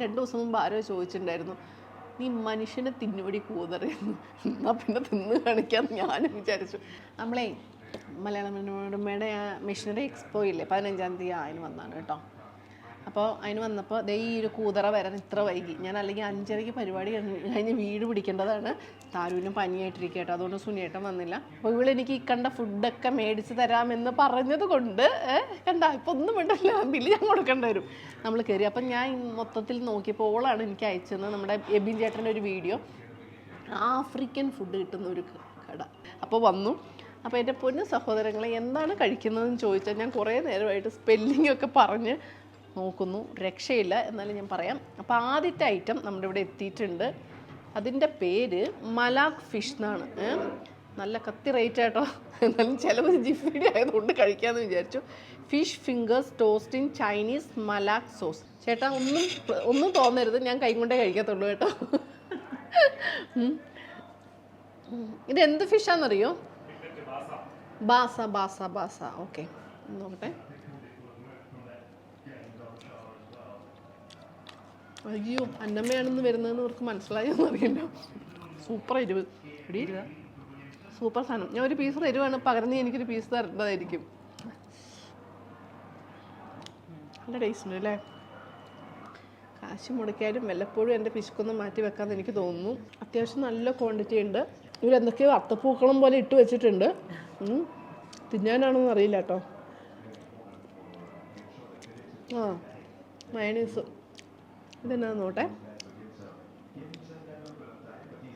2 ദിവസം മുമ്പ് ആരോ ചോദിച്ചിട്ടുണ്ടായിരുന്നു, നീ മനുഷ്യനെ തിന്നുപടി കൂതറിയുന്നു, എന്നാൽ പിന്നെ തിന്ന് കാണിക്കാമെന്ന് ഞാനും വിചാരിച്ചു. നമ്മളെ മലയാള മനോരമയുടെ മിഷനറി എക്സ്പോ ഇല്ലേ 15-ാം തീയതി അതിന് വന്നാണ് കേട്ടോ. അപ്പോൾ അതിന് വന്നപ്പോൾ ദേ ഈ ഒരു കൂതറ വരാൻ ഇത്ര വൈകി. ഞാൻ അല്ലെങ്കിൽ 5:30 പരിപാടി കഴിഞ്ഞ് വീട് പിടിക്കേണ്ടതാണ്. താരൂനും പനിയായിട്ടിരിക്കുക കേട്ടോ, അതുകൊണ്ട് സുനിയേട്ടൻ വന്നില്ല. അപ്പോൾ ഇവളെനിക്ക് ഈ കണ്ട ഫുഡൊക്കെ മേടിച്ച് തരാമെന്ന് പറഞ്ഞത് കൊണ്ട് കണ്ട ഇപ്പം ഒന്നും വേണ്ടല്ലോ, ബില്ല് ഞാൻ കൊടുക്കേണ്ടി വരും. നമ്മൾ കയറി. അപ്പം ഞാൻ മൊത്തത്തിൽ നോക്കിയപ്പോൾ ഓളാണ് എനിക്ക് അയച്ചത് നമ്മുടെ എബിൻ ചേട്ടൻ്റെ ഒരു വീഡിയോ, ആഫ്രിക്കൻ ഫുഡ് കിട്ടുന്ന ഒരു കട. അപ്പോൾ വന്നു. അപ്പോൾ എൻ്റെ പൊന്നു സഹോദരങ്ങളെ എന്താണ് കഴിക്കുന്നതെന്ന് ചോദിച്ചാൽ ഞാൻ കുറേ നേരമായിട്ട് സ്പെല്ലിങ്ങൊക്കെ പറഞ്ഞ് നോക്കുന്നു, രക്ഷയില്ല. എന്നാലും ഞാൻ പറയാം. അപ്പോൾ ആദ്യത്തെ ഐറ്റം നമ്മുടെ ഇവിടെ എത്തിയിട്ടുണ്ട്. അതിൻ്റെ പേര് മലാക് ഫിഷ് എന്നാണ്. നല്ല കത്തി റേറ്റ് ആയിട്ടോ, എന്നാലും ചിലവ് ജിഫിഡി ആയതുകൊണ്ട് കഴിക്കാമെന്ന് വിചാരിച്ചു. Fish fingers toast in Chinese മലാക് സോസ്. ചേട്ടാ ഒന്നും തോന്നരുത്, ഞാൻ കൈ കൊണ്ടേ കഴിക്കത്തുള്ളൂ കേട്ടോ. ഇതെന്ത് ഫിഷാണെന്നറിയോ? ബാസ. ഓക്കെ, നോക്കട്ടെ. അയ്യോ, അന്നമ്മയാണെന്ന് വരുന്നതെന്ന് അവർക്ക് മനസ്സിലായെന്ന് അറിയില്ല. സൂപ്പർ എരിവ് എടി, സൂപ്പർ സാധനം. ഞാൻ ഒരു പീസ് എരിവാണ്, പകർന്ന് എനിക്കൊരു പീസ് തരേണ്ടതായിരിക്കും. നല്ല ടേസ്റ്റ് ഉണ്ട് അല്ലേ? കാശ് മുടക്കിയാലും വല്ലപ്പോഴും എൻ്റെ പിശുക്കൊന്ന് മാറ്റി വെക്കാമെന്ന് എനിക്ക് തോന്നുന്നു. അത്യാവശ്യം നല്ല ക്വാണ്ടിറ്റി ഉണ്ട്. ഇവരെന്തൊക്കെയോ അത്തപ്പൂക്കളം പോലെ ഇട്ട് വെച്ചിട്ടുണ്ട്. തിന്നാനാണെന്ന് അറിയില്ല കേട്ടോ. മയണീസ് ഇതെന്നാ നോട്ടെ,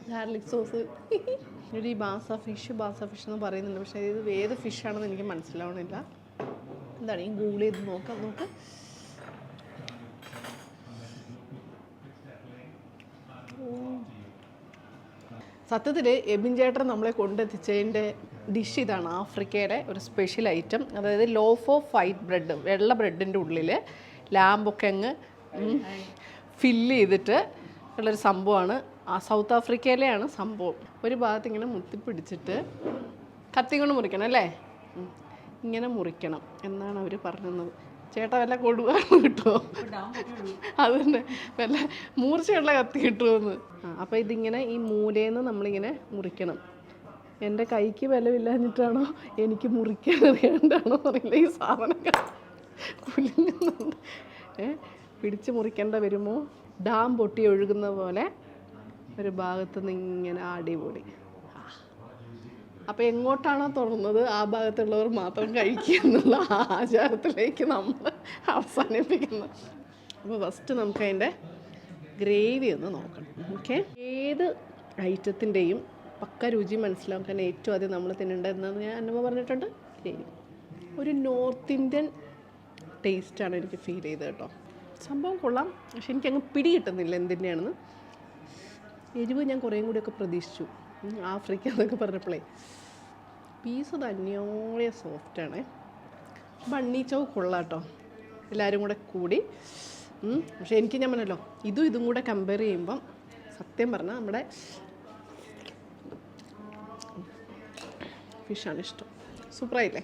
ഗാർലിക് സോസ്. ഒരു ഈ ബാസ ഫിഷ് എന്ന് പറയുന്നുണ്ട്, പക്ഷേ ഇത് ഏത് ഫിഷാണെന്ന് എനിക്ക് മനസ്സിലാവണില്ല. എന്താണ് ഈ ഗൂഗിൾ ചെയ്ത് നോക്ക്. സത്യത്തിൽ എബിൻ ചേട്ടൻ നമ്മളെ കൊണ്ടെത്തിച്ചതിൻ്റെ ഡിഷ് ഇതാണ്. ആഫ്രിക്കയുടെ ഒരു സ്പെഷ്യൽ ഐറ്റം, അതായത് ലോഫ് ഓഫ് വൈറ്റ് ബ്രെഡ്, വെള്ള ബ്രെഡിൻ്റെ ഉള്ളിൽ ലാമ്പൊക്കെ അങ്ങ് ഫില്ല് ചെയ്തിട്ട് ഉള്ളൊരു സംഭവമാണ്. സൗത്ത് ആഫ്രിക്കയിലെയാണ് സംഭവം. ഒരു ഭാഗത്ത് ഇങ്ങനെ മുത്തിപ്പിടിച്ചിട്ട് കത്തി കൊണ്ട് മുറിക്കണം അല്ലേ? ഇങ്ങനെ മുറിക്കണം എന്നാണ് അവർ പറഞ്ഞത്. ചേട്ടാ വല്ല കൊടുവാന്ന് കിട്ടുമോ? അത് തന്നെ, വല്ല മൂർച്ചയുള്ള കത്തി കിട്ടുമെന്ന്. അപ്പോൾ ഇതിങ്ങനെ ഈ മൂലയിൽ നമ്മളിങ്ങനെ മുറിക്കണം. എൻ്റെ കൈക്ക് ബലമില്ലാഞ്ഞിട്ടാണോ എനിക്ക് മുറിക്കാൻ അറിയാണ്ടാണോ അറിയില്ല, ഈ സാധനങ്ങൾ കുലുങ്ങുന്നുണ്ട്. പിടിച്ച് മുറിക്കേണ്ട വരുമോ? ഡാം പൊട്ടി ഒഴുകുന്ന പോലെ ഒരു ഭാഗത്ത് നിന്ന് ഇങ്ങനെ അടിപൊളി. അപ്പോൾ എങ്ങോട്ടാണോ തുറന്നത് ആ ഭാഗത്തുള്ളവർ മാത്രം കഴിക്കുക എന്നുള്ള ആചാരത്തിലേക്ക് നമ്മൾ അവസാനിപ്പിക്കുന്നു. അപ്പോൾ ഫസ്റ്റ് നമുക്ക് അതിൻ്റെ ഗ്രേവി ഒന്ന് നോക്കണം. ഓക്കെ, ഏത് ഐറ്റത്തിൻ്റെയും പക്ക രുചി മനസ്സിലാക്കാൻ ഏറ്റവും ആദ്യം നമ്മൾ തിന്നേണ്ടതെന്ന് ഞാൻ അന്നമ്മ പറഞ്ഞിട്ടുണ്ട്, ഗ്രേവി. ഒരു നോർത്ത് ഇന്ത്യൻ ടേസ്റ്റാണ് എനിക്ക് ഫീൽ ചെയ്തത് കേട്ടോ. സംഭവം കൊള്ളാം, പക്ഷെ എനിക്കങ്ങ് പിടി കിട്ടുന്നില്ല എന്തിൻ്റെയാണെന്ന്. എരിവ് ഞാൻ കുറേയും കൂടിയൊക്കെ പ്രതീക്ഷിച്ചു. ആഫ്രിക്ക എന്നൊക്കെ പറഞ്ഞപ്പോഴേ പീസ് തന്നെയോടെ സോഫ്റ്റാണ്. ബണ്ണി ചൗ കൊള്ളാം കേട്ടോ, എല്ലാവരും കൂടി. പക്ഷെ എനിക്ക് ഞാൻ പറഞ്ഞല്ലോ, ഇതും കൂടെ കമ്പയർ ചെയ്യുമ്പം സത്യം പറഞ്ഞാൽ നമ്മുടെ ഫിഷാണ് ഇഷ്ടം. സൂപ്പറായില്ലേ?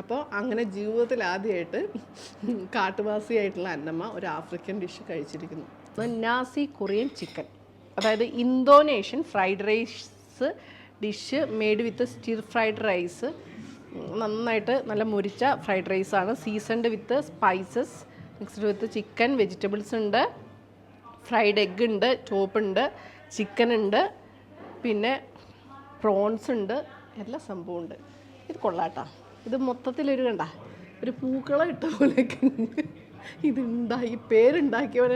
അപ്പോൾ അങ്ങനെ ജീവിതത്തിൽ ആദ്യമായിട്ട് കാട്ടുവാസിയായിട്ടുള്ള അന്നമ്മ ഒരു ആഫ്രിക്കൻ ഡിഷ് കഴിച്ചിരിക്കുന്നു. നാസി കൊറിയൻ ചിക്കൻ, അതായത് Indonesian fried rice dish made with stir fried rice. നന്നായിട്ട് നല്ല മുരിച്ച ഫ്രൈഡ് റൈസാണ്, seasoned with spices, mixed with chicken, vegetables ഉണ്ട്, ഫ്രൈഡ് എഗ് ഉണ്ട്, ചോപ്പ് ഉണ്ട്, ചിക്കൻ ഉണ്ട്, പിന്നെ പ്രോൺസ് ഉണ്ട്, എല്ലാ സംഭവം ഉണ്ട്. ഇത് കൊള്ളാട്ടോ. ഇത് മൊത്തത്തിലൊരു കണ്ട ഒരു പൂക്കളം ഇട്ട പോലെയൊക്കെ ഇതുണ്ടായി. പേരുണ്ടാക്കിയവൻ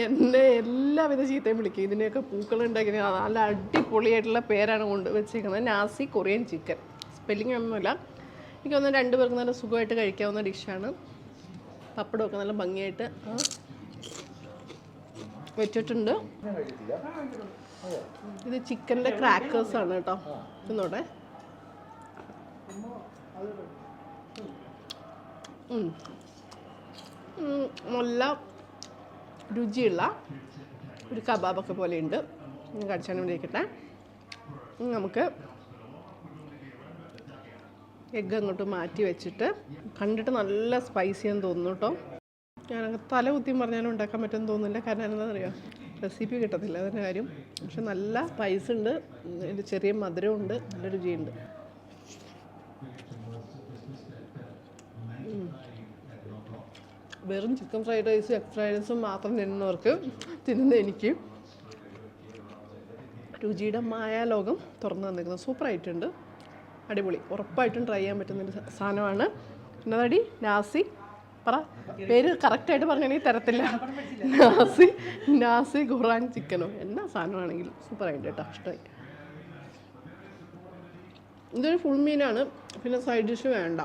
എന്നെ എല്ലാവിധ ചീത്തയും വിളിക്കും. ഇതിനെയൊക്കെ പൂക്കളം ഉണ്ടാക്കിയത് നല്ല അടിപൊളിയായിട്ടുള്ള പേരാണ് കൊണ്ട് വെച്ചേക്കുന്നത്. Nazi goreng chicken. സ്പെല്ലിംഗ് ഒന്നുമില്ല. എനിക്കൊന്ന് 2 പേർക്ക് നല്ല സുഖമായിട്ട് കഴിക്കാവുന്ന ഡിഷാണ്. പപ്പടമൊക്കെ നല്ല ഭംഗിയായിട്ട് വെച്ചിട്ടുണ്ട്. ഇത് ചിക്കൻ്റെ ക്രാക്കേഴ്സാണ് കേട്ടോ. ഇന്നോട്ടെ നല്ല രുചിയുള്ള ഒരു കബാബൊക്കെ പോലെയുണ്ട്. കടിച്ചാണ് ഇവിടെ ഇരിക്കട്ടെ. നമുക്ക് എഗ്ഗ് അങ്ങോട്ട് മാറ്റി വെച്ചിട്ട്, കണ്ടിട്ട് നല്ല സ്പൈസിയാന്ന് തോന്നുന്നു കേട്ടോ. ഞാൻ തല കുത്തിയും പറഞ്ഞാലും ഉണ്ടാക്കാൻ പറ്റുമെന്ന് തോന്നുന്നില്ല. കാരണം എന്താണെന്നറിയാം, റെസിപ്പി കിട്ടത്തില്ല അതിൻ്റെ കാര്യം. പക്ഷെ നല്ല സ്പൈസ് ഉണ്ട്, ഇതിൻ്റെ ചെറിയ മധുരമുണ്ട്, നല്ല രുചിയുണ്ട്. വെറും ചിക്കൻ ഫ്രൈഡ് റൈസും എഗ് ഫ്രൈഡ് റൈസും മാത്രം തിന്നുന്ന എനിക്ക് രുചിയുടെ മായാലോകം തുറന്നു തന്നിരിക്കുന്നത്. സൂപ്പറായിട്ടുണ്ട്, അടിപൊളി. ഉറപ്പായിട്ടും ട്രൈ ചെയ്യാൻ പറ്റുന്നൊരു സാധനമാണ്. എന്നതടി നാസി പറ, പേര് കറക്റ്റായിട്ട് പറഞ്ഞാണെങ്കിൽ തരത്തില്ല. നാസി ഖുറാൻ ചിക്കനോ എന്നാ സാധനമാണെങ്കിലും സൂപ്പറായിട്ട് കേട്ടോ, ഇഷ്ടമായി. ഇതൊരു ഫുൾ മീനാണ്, പിന്നെ സൈഡ് ഡിഷ് വേണ്ട.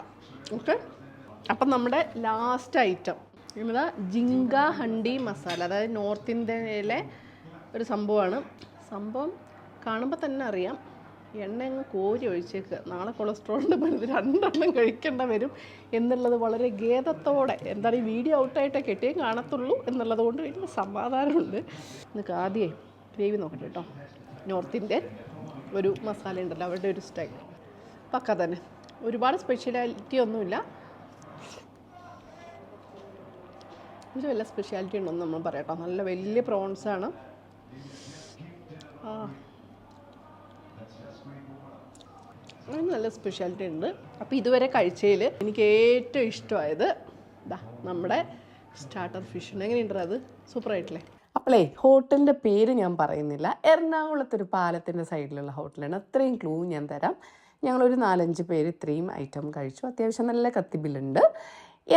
ഓക്കെ, അപ്പം നമ്മുടെ ലാസ്റ്റ് ഐറ്റം ഇവിടെ ജിങ്ക ഹണ്ടി മസാല, അതായത് നോർത്ത് ഇന്ത്യയിലെ ഒരു സംഭവമാണ്. സംഭവം കാണുമ്പോൾ തന്നെ അറിയാം, എണ്ണ അങ്ങ് കോരി ഒഴിച്ചേക്കുക. നാളെ കൊളസ്ട്രോളിൻ്റെ മരുന്ന് 2 എണ്ണം കഴിക്കേണ്ട വരും എന്നുള്ളത് വളരെ ഖേദത്തോടെ, എന്താണ് ഈ വീഡിയോ ഔട്ടായിട്ടേ കെട്ടിയേ കാണത്തുള്ളൂ എന്നുള്ളത് കൊണ്ട് വലിയ സമാധാനമുണ്ട്. നിങ്ങൾക്ക് ആദ്യമേ ഗ്രേവി നോക്കട്ടെ കേട്ടോ. നോർത്ത് ഇന്ത്യൻ ഒരു മസാല ഉണ്ടല്ലോ, അവരുടെ ഒരു സ്റ്റൈൽ പക്ക തന്നെ. ഒരുപാട് സ്പെഷ്യാലിറ്റി ഒന്നുമില്ല, ഇത് വല്ല സ്പെഷ്യാലിറ്റി ഉണ്ടോയെന്ന് നമ്മൾ പറയാം. നല്ല വലിയ പ്രോൺസാണ്. അതിന് നല്ല സ്പെഷ്യാലിറ്റി ഉണ്ട്. അപ്പോൾ ഇതുവരെ കഴിച്ചതിൽ എനിക്ക് ഏറ്റവും ഇഷ്ടമായത് നമ്മുടെ സ്റ്റാർട്ടർ ഫിഷ്. എങ്ങനെയുണ്ടോ അത്? സൂപ്പറായിട്ടില്ലേ? അപ്പോളേ ഹോട്ടലിൻ്റെ പേര് ഞാൻ പറയുന്നില്ല, എറണാകുളത്തൊരു പാലത്തിൻ്റെ സൈഡിലുള്ള ഹോട്ടലാണ്. അത്രയും ക്ലൂ ഞാൻ തരാം. ഞങ്ങളൊരു 4-5 പേര് ഇത്രയും ഐറ്റം കഴിച്ചു. അത്യാവശ്യം നല്ല കത്തിബില്ലുണ്ട്.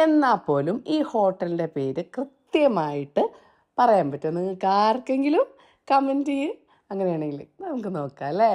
എന്നാൽ പോലും ഈ ഹോട്ടലിൻ്റെ പേര് കൃത്യമായിട്ട് പറയാൻ പറ്റുമോ നിങ്ങൾക്ക്? ആർക്കെങ്കിലും കമൻറ്റ് ചെയ്യും. അങ്ങനെയാണെങ്കിൽ നമുക്ക് നോക്കാം അല്ലേ?